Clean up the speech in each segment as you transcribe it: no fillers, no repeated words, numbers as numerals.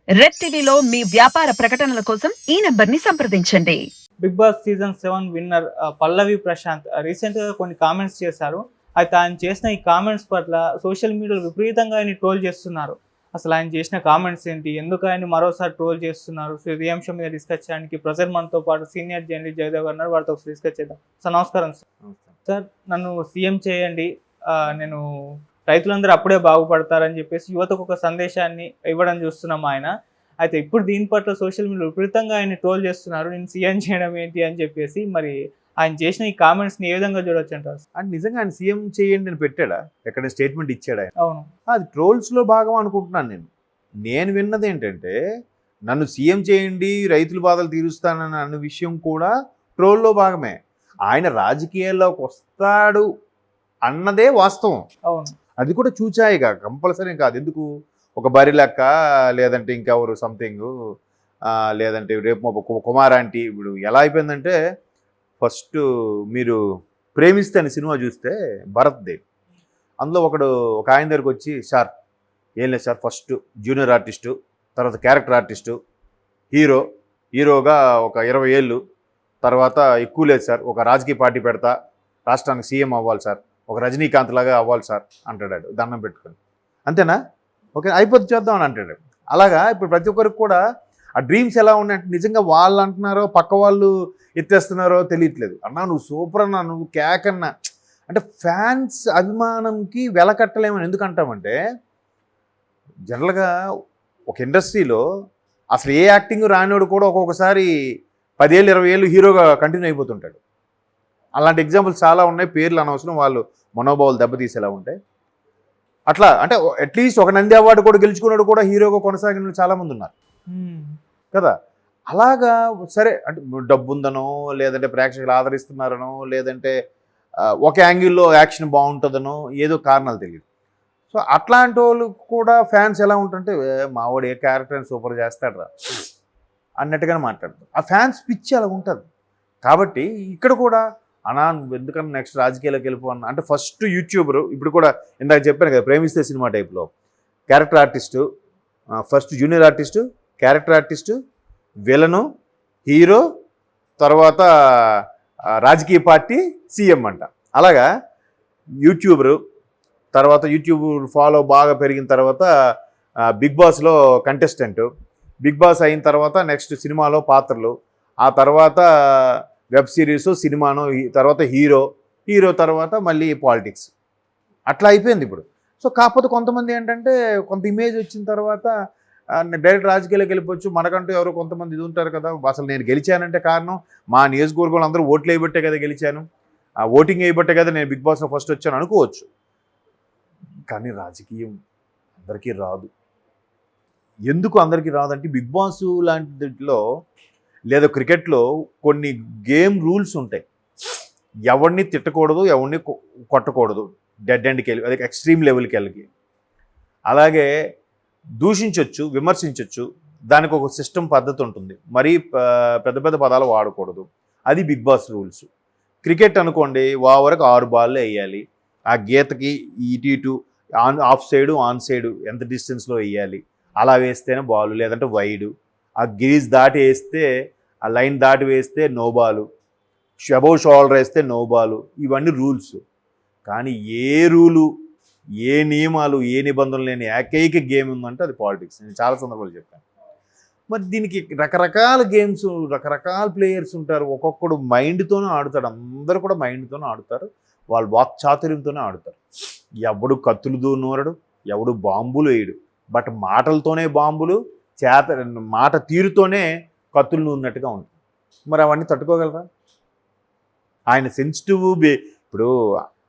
Red టీవీలో మీ వ్యాపార ప్రకటనల కోసం ఈ నంబర్ని సంప్రదించండి. బిగ్ బాస్ సీజన్ 7 విన్నర్ పల్లవి ప్రశాంత్ రీసెంట్గా కొన్ని కామెంట్స్ చేశారు. అయితే ఆయన చేసిన ఈ కామెంట్స్ పట్ల సోషల్ మీడియాలో విపరీతంగా ఆయన ట్రోల్ చేస్తున్నారు. అసలు ఆయన చేసిన కామెంట్స్ ఏంటి, ఎందుకు ఆయన మరోసారి ట్రోల్ చేస్తున్నారు? సో ఈ అంశం మీద డిస్కస్ చేయడానికి ప్రజెంట్ మనతో పాటు సీనియర్ జర్నలిస్ట్ జయదేవ్ గారు ఉన్నారు. వారితో డిస్కస్ చేద్దాం. సార్ నమస్కారం. సార్ నన్ను సీఎం చేయండి, నేను రైతులందరూ అప్పుడే బాగుపడతారని చెప్పేసి యువతకు ఒక సందేశాన్ని ఇవ్వడం చూస్తున్నాం ఆయన. అయితే ఇప్పుడు దీని పట్ల సోషల్ మీడియా విపరీతంగా ఆయన ట్రోల్ చేస్తున్నారు. నేను సీఎం చేయడం ఏంటి అని చెప్పేసి. మరి ఆయన చేసిన ఈ కామెంట్స్ని ఏ విధంగా చూడొచ్చు అంటారు? అంటే నిజంగా ఆయన సీఎం చేయండి అని పెట్టాడా? ఎక్కడ స్టేట్మెంట్ ఇచ్చాడా? అవును, అది ట్రోల్స్లో భాగం అనుకుంటున్నాను నేను విన్నది ఏంటంటే, నన్ను సీఎం చేయండి, రైతుల బాధలు తీరుస్తానని అన్న విషయం కూడా ట్రోల్లో భాగమే. ఆయన రాజకీయాల్లోకి వస్తాడు అన్నదే వాస్తవం. అవును, అది కూడా చూచాయిగా, కంపల్సరీ కాదు. ఎందుకు ఒక బరి లెక్క, లేదంటే ఇంకెవరు సంథింగ్, లేదంటే రేపు కుమార్ ఆంటీ. ఇప్పుడు ఎలా అయిపోయిందంటే, ఫస్ట్ మీరు ప్రేమిస్తే అనే సినిమా చూస్తే భరత్ దేవ్, అందులో ఒక ఆయన దగ్గరికి వచ్చి, సార్ ఏం లేదు సార్, ఫస్ట్ జూనియర్ ఆర్టిస్టు, తర్వాత క్యారెక్టర్ ఆర్టిస్టు, హీరోగా ఒక 20 ఏళ్ళు, తర్వాత ఎక్కువ లేదు సార్, ఒక రాజకీయ పార్టీ పెడతా, రాష్ట్రానికి సీఎం అవ్వాలి సార్, ఒక రజనీకాంత్ లాగా అవ్వాలి సార్ అంటాడు దండం పెట్టుకొని. అంతేనా? ఓకే అయిపోతే చేద్దాం అని అంటాడు. అలాగా ఇప్పుడు ప్రతి ఒక్కరికి కూడా ఆ డ్రీమ్స్ ఎలా ఉన్నాయంటే, నిజంగా వాళ్ళు అంటున్నారో పక్క వాళ్ళు ఎత్తేస్తున్నారో తెలియట్లేదు. అన్నా నువ్వు సూపర్ అన్నా, నువ్వు క్యాక్ అన్నా అంటే ఫ్యాన్స్ అభిమానంకి వెలకట్టలేమని ఎందుకు అంటామంటే, జనరల్గా ఒక ఇండస్ట్రీలో అసలు ఏ యాక్టింగ్ రానివాడు కూడా ఒక్కొక్కసారి 10 ఏళ్ళు 20 ఏళ్ళు హీరోగా కంటిన్యూ అయిపోతుంటాడు. అలాంటి ఎగ్జాంపుల్స్ చాలా ఉన్నాయి, పేర్లు అనవసరం, వాళ్ళు మనోభావాలు దెబ్బతీసేలా ఉంటాయి. అట్లా అంటే అట్లీస్ట్ ఒక నంది అవార్డు కూడా గెలుచుకున్నాడు కూడా హీరోగా కొనసాగిన చాలామంది ఉన్నారు కదా. అలాగా సరే అంటే డబ్బు ఉందనో, లేదంటే ప్రేక్షకులు ఆదరిస్తున్నారనో, లేదంటే ఒక యాంగిల్లో యాక్షన్ బాగుంటుందనో, ఏదో కారణాలు తెలియదు. సో అట్లాంటి వాళ్ళు కూడా ఫ్యాన్స్ ఎలా ఉంటుంటే, మావాడు ఏ క్యారెక్టర్ అని సూపర్ చేస్తాడు రా అన్నట్టుగానే మాట్లాడతారు. ఆ ఫ్యాన్స్ పిచ్చి అలా ఉంటుంది. కాబట్టి ఇక్కడ కూడా అనా నువ్వు ఎందుకన్నా నెక్స్ట్ రాజకీయాల్లోకి వెళ్ళిపో అన్న అంటే, ఫస్ట్ యూట్యూబరు, ఇప్పుడు కూడా ఇందాక చెప్పాను కదా ప్రేమిస్తే సినిమా టైప్లో, character artist, first junior artist, character artist, villain, hero, తర్వాత రాజకీయ పార్టీ, సీఎం అంట. అలాగా యూట్యూబరు, తర్వాత యూట్యూబ్ ఫాలో బాగా పెరిగిన తర్వాత బిగ్ బాస్లో కంటెస్టెంటు, బిగ్ బాస్ అయిన తర్వాత నెక్స్ట్ సినిమాలో పాత్రలు, ఆ తర్వాత వెబ్ సిరీస్, సినిమాను, తర్వాత హీరో తర్వాత మళ్ళీ పాలిటిక్స్. అట్లా అయిపోయింది ఇప్పుడు. సో కాకపోతే కొంతమంది ఏంటంటే, కొంత ఇమేజ్ వచ్చిన తర్వాత డైరెక్ట్ రాజకీయాలకు వెళ్ళిపోవచ్చు. మనకంటూ ఎవరో కొంతమంది ఇది ఉంటారు కదా, అసలు నేను గెలిచానంటే కారణం మా నియోజకవర్గంలో అందరూ ఓట్లు వేయబట్టే కదా గెలిచాను, ఆ ఓటింగ్ వేయబట్టే కదా నేను బిగ్ బాస్లో ఫస్ట్ వచ్చాను అనుకోవచ్చు. కానీ రాజకీయం అందరికీ రాదు. ఎందుకు అందరికీ రాదంటే, బిగ్ బాస్ లాంటిలో లేదా క్రికెట్లో కొన్ని గేమ్ రూల్స్ ఉంటాయి. ఎవరిని తిట్టకూడదు, ఎవరిని కొట్టకూడదు, డెడ్ ఎండ్కి వెళ్ళి, అదే ఎక్స్ట్రీమ్ లెవెల్కి వెళ్ళి. అలాగే దూషించవచ్చు, విమర్శించవచ్చు, దానికి ఒక సిస్టమ్ పద్ధతి ఉంటుంది. మరీ పెద్ద పెద్ద పదాలు వాడకూడదు. అది బిగ్ బాస్ రూల్స్. క్రికెట్ అనుకోండి, వరకు 6 బాళ్ళు వేయాలి. ఆ గీతకి ఇటు ఆఫ్ సైడు ఆన్ సైడు ఎంత డిస్టెన్స్లో వేయాలి, అలా వేస్తేనే బాలు, లేదంటే వైడు. ఆ గ్రీజ్ దాటి వేస్తే, ఆ లైన్ దాటి వేస్తే నో బాలు, అబౌవ్ షోల్డర్ వేస్తే నో బాలు. ఇవన్నీ రూల్స్. కానీ ఏ రూలు, ఏ నియమాలు, ఏ నిబంధనలు లేని ఏకైక గేమ్ ఉందంటే అది పాలిటిక్స్. నేను చాలా సందర్భాలు చెప్పాను. మరి దీనికి రకరకాల గేమ్స్, రకరకాల ప్లేయర్స్ ఉంటారు. ఒక్కొక్కడు మైండ్తోనే ఆడుతాడు. అందరూ కూడా మైండ్తోనే ఆడుతారు, వాళ్ళు వాక్ చాతుర్యంతోనే ఆడుతారు. ఎవడు కత్తులు నూరడు, ఎవడు బాంబులు వేయడు. బట్ మాటలతోనే బాంబులు, మాట తీరుతోనే కత్తులు నూరినట్టుగా ఉంటుంది. మరి అవన్నీ తట్టుకోగలరా? ఆయన సెన్సిటివ్ ఇప్పుడు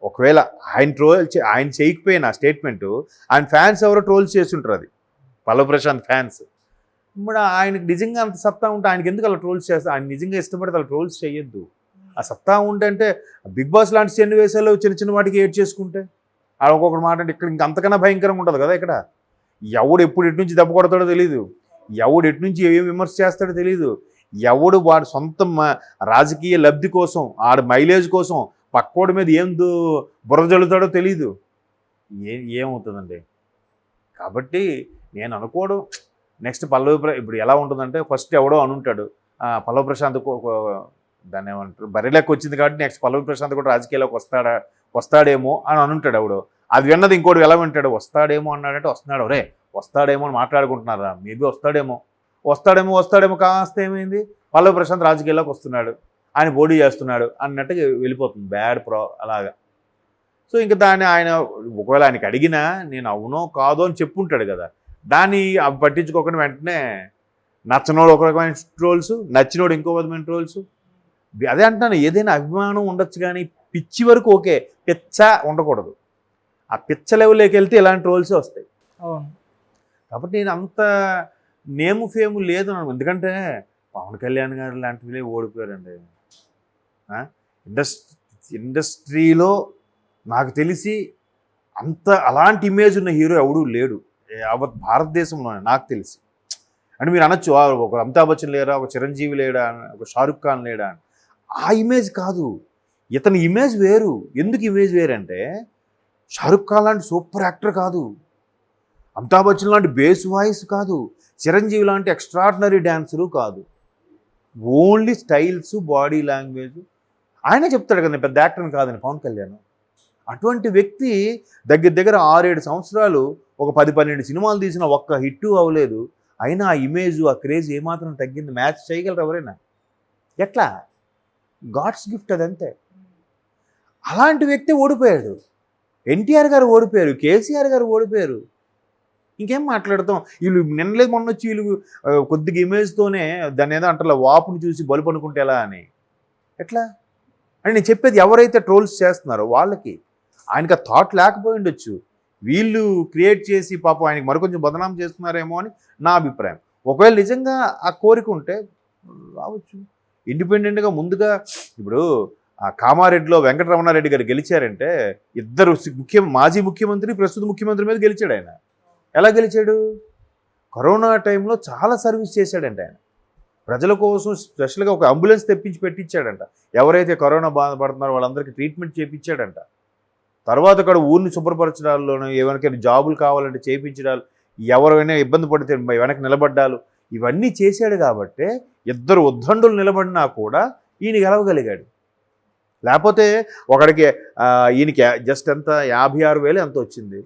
ఒకవేళ ఆయన చేయకపోయిన స్టేట్మెంటు, ఆయన ఫ్యాన్స్ ఎవరో ట్రోల్స్ చేస్తుంటారు. అది పల్లవి ప్రశాంత్ ఫ్యాన్స్. ఇప్పుడు ఆయనకు నిజంగా అంత సత్తా ఉంటే ఆయనకి ఎందుకు అలా ట్రోల్స్ చేస్తారు? ఆయన నిజంగా ఇష్టపడితే అలా ట్రోల్స్ చేయొద్దు. ఆ సత్తా ఉంటే బిగ్ బాస్ లాంటి సన్నివేశాలు చిన్న వాటికి ఏడ్ చేసుకుంటే, ఆ ఒక్కొక్కటి మాట అంటే ఇక్కడ ఇంకంతకన్నా భయంకరంగా ఉంటుంది కదా. ఇక్కడ ఎవడు ఎప్పుడు ఎటు నుంచి దెబ్బ కొడతాడో తెలీదు, ఎవడు ఎటు నుంచి ఏం విమర్శ చేస్తాడో తెలీదు, ఎవడు వాడు సొంత రాజకీయ లబ్ధి కోసం, ఆడ మైలేజ్ కోసం పక్కోడి మీద బుర్ర జల్లుతాడో తెలీదు. ఏమవుతుందండి? కాబట్టి నేను అనుకోవడం, నెక్స్ట్ ఇప్పుడు ఎలా ఉంటుందంటే ఫస్ట్ ఎవడో అనుంటాడు పల్లవి ప్రశాంత్ దాన్ని ఏమంటారు బరిలోకి వచ్చింది కాబట్టి నెక్స్ట్ పల్లవి ప్రశాంత్ కూడా రాజకీయాల్లోకి వస్తాడేమో అని అనుంటాడు ఎవడో. అది విన్నది ఇంకోటి ఎలా వింటాడు, వస్తాడేమో అన్నాడంటే వస్తున్నాడు, రే వస్తాడేమో అని మాట్లాడుకుంటున్నారా, మేబీ వస్తాడేమో కాస్త ఏమైంది పల్లవి ప్రశాంత్ రాజకీయాల్లోకి వస్తున్నాడు, ఆయన పోటీ చేస్తున్నాడు అన్నట్టుగా వెళ్ళిపోతుంది బ్యాడ్ అలాగా. సో ఇంకా దాన్ని ఆయన ఒకవేళ ఆయనకి అడిగినా నేను అవునో కాదో అని చెప్పుంటాడు కదా, దాన్ని అవి పట్టించుకోకుండా వెంటనే నచ్చనోడు ఒక రకమైన ట్రోల్స్, నచ్చినోడు ఇంకో విధమైన ట్రోల్స్. అదే అంటున్నాను, ఏదైనా అభిమానం ఉండొచ్చు కానీ పిచ్చి వరకు ఓకే, పిచ్చ ఉండకూడదు. ఆ పిచ్చ లెవెల్లోకి వెళ్తే ఇలాంటి ట్రోల్సే వస్తాయి. కాబట్టి నేను అంత నేము ఫేము లేదు, ఎందుకంటే పవన్ కళ్యాణ్ గారు లాంటివి ఓడిపోయారండి. ఇండస్ట్రీలో నాకు తెలిసి అలాంటి ఇమేజ్ ఉన్న హీరో ఎవడూ లేడు యావత్ భారతదేశంలోనే నాకు తెలిసి. అంటే మీరు అనొచ్చు ఒక అమితాబ్ బచ్చన్ లేడా, ఒక చిరంజీవి లేడా, ఒక షారుఖ్ ఖాన్ లేడా అని. ఆ ఇమేజ్ కాదు, ఇతని ఇమేజ్ వేరు. ఎందుకు ఇమేజ్ వేరంటే షారుఖ్ ఖాన్ లాంటి సూపర్ యాక్టర్ కాదు, అమితాబ్ బచ్చన్ లాంటి బేస్ వాయిస్ కాదు, చిరంజీవి లాంటి ఎక్స్ట్రాడినరీ డ్యాన్సరు కాదు. Only styles, body language. ఆయనే చెప్తాడు కదా పెద్ద యాక్టర్ని కాదని పవన్ కళ్యాణ్. అటువంటి వ్యక్తి దగ్గర 6-7 సంవత్సరాలు ఒక 10-12 సినిమాలు తీసిన ఒక్క హిట్టు అవ్వలేదు. అయినా ఆ ఇమేజ్, ఆ క్రేజ్ ఏమాత్రం తగ్గింది? మ్యాచ్ చేయగలరు ఎవరైనా? ఎట్లా? గాడ్స్ గిఫ్ట్ అదంతే. అలాంటి వ్యక్తి ఓడిపోయాడు. ఎన్టీఆర్ గారు ఓడిపోయారు, కేసీఆర్ గారు ఓడిపోయారు. ఇంకేం మాట్లాడతాం? వీళ్ళు నిన్నలేదు మొన్న వచ్చి వీళ్ళు కొద్దిగా ఇమేజ్తోనే దాన్ని ఏదో అంటారు వాపుని చూసి బలుపు అనుకుంటే ఎలా అని. ఎట్లా అని నేను చెప్పేది, ఎవరైతే ట్రోల్స్ చేస్తున్నారో వాళ్ళకి ఆయనకి ఆ థాట్ లేకపోయి ఉండొచ్చు. వీళ్ళు క్రియేట్ చేసి పాపం ఆయనకి మరికొంచెం బదనాం చేస్తున్నారేమో అని నా అభిప్రాయం. ఒకవేళ నిజంగా ఆ కోరిక ఉంటే రావచ్చు ఇండిపెండెంట్గా. ముందుగా ఇప్పుడు ఆ కామారెడ్డిలో వెంకటరమణారెడ్డి గారు గెలిచారంటే ఇద్దరు మాజీ ముఖ్యమంత్రి, ప్రస్తుత ముఖ్యమంత్రి మీద గెలిచాడు ఆయన. ఎలా గెలిచాడు? కరోనా టైంలో చాలా సర్వీస్ చేశాడంట ఆయన. ప్రజల కోసం స్పెషల్గా ఒక అంబులెన్స్ తెప్పించి పెట్టించాడంట. ఎవరైతే కరోనా బాధపడుతున్నారో వాళ్ళందరికీ ట్రీట్మెంట్ చేయించాడంట. తర్వాత అక్కడ ఊరిని శుభ్రపరచడాల్లోనూ, ఎవరికైనా జాబులు కావాలంటే చేయించడాలు, ఎవరైనా ఇబ్బంది పడితే వెనక్కి నిలబడ్డాలు, ఇవన్నీ చేశాడు. కాబట్టి ఇద్దరు ఉద్దండులు నిలబడినా కూడా ఈయన గెలవగలిగాడు. లేకపోతే ఒకడికి ఈయనకి జస్ట్ ఎంత 56,000 ఎంత వచ్చింది,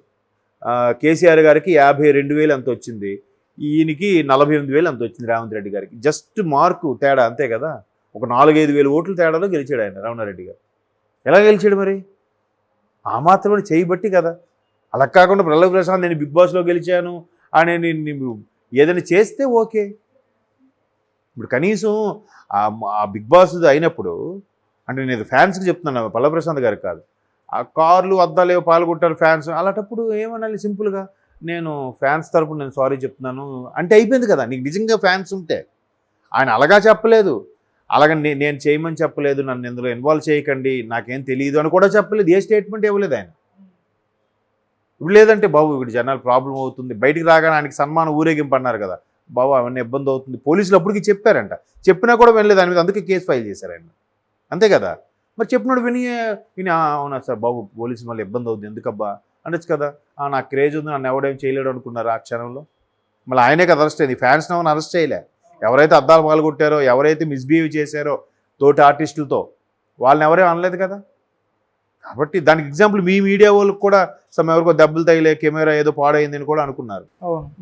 కేసీఆర్ గారికి 52,000 ఎంత వచ్చింది, ఈయనకి 48,000 ఎంత వచ్చింది రేవంత్ రెడ్డి గారికి. జస్ట్ మార్కు తేడా అంతే కదా. ఒక 4-5 వేల ఓట్ల తేడాలో గెలిచాడు ఆయన రమణారెడ్డి గారు. ఎలా గెలిచాడు మరి? ఆ మాత్రమే చేయబట్టి కదా. అలా కాకుండా పల్లవి ప్రశాంత్ నేను బిగ్ బాస్లో గెలిచాను అని నేను ఏదైనా చేస్తే ఓకే. ఇప్పుడు కనీసం ఆ బిగ్ బాస్ అయినప్పుడు అంటే నేను ఫ్యాన్స్కి చెప్తున్నాను, పల్లవి ప్రశాంత్ గారికి కాదు. ఆ కార్లు అద్దాలు పాల్గొంటారు ఫ్యాన్స్, అలాంటప్పుడు ఏమనాలి సింపుల్గా, నేను ఫ్యాన్స్ తరపున నేను సారీ చెప్తున్నాను అంటే అయిపోయింది కదా. నీకు నిజంగా ఫ్యాన్స్ ఉంటే. ఆయన అలాగా చెప్పలేదు, అలాగని నేను చేయమని చెప్పలేదు, నన్ను ఇందులో ఇన్వాల్వ్ చేయకండి, నాకేం తెలియదు అని కూడా చెప్పలేదు. ఏ స్టేట్మెంట్ ఇవ్వలేదు ఆయన. ఇప్పుడు లేదంటే బాబు ఇప్పుడు జనాలు ప్రాబ్లం అవుతుంది, బయటికి రాగానే ఆయనకి సన్మానం ఊరేగింపు అన్నారు కదా, బాబు అవన్నీ ఇబ్బంది అవుతుంది, పోలీసులు అప్పటికి చెప్పారంట. చెప్పినా కూడా వినలేదు ఆయన మీద, అందుకే కేసు ఫైల్ చేశారు ఆయన. అంతే కదా. మరి చెప్పినప్పుడు విని అవునా సార్ బాబు పోలీసులు మళ్ళీ ఇబ్బంది అవుతుంది ఎందుకబ్బా అనొచ్చు కదా. నాకు క్రేజ్ ఉంది, నన్ను ఎవడేం చేయలేడు అనుకున్నారు ఆ క్షణంలో. మళ్ళీ ఆయనే కదా అరెస్ట్ అయింది, ఫ్యాన్స్ ఎవరిని అరెస్ట్ చేయలే. ఎవరైతే అద్దాలు పాల్గొట్టారో, ఎవరైతే మిస్బిహేవ్ చేశారో తోటి ఆర్టిస్టులతో, వాళ్ళని ఎవరేం అనలేదు కదా. కాబట్టి దానికి ఎగ్జాంపుల్ మీ మీడియా వాళ్ళకి కూడా ఎవరికో దెబ్బలు తగిలే, కెమెరా ఏదో పాడైందని కూడా అనుకున్నారు.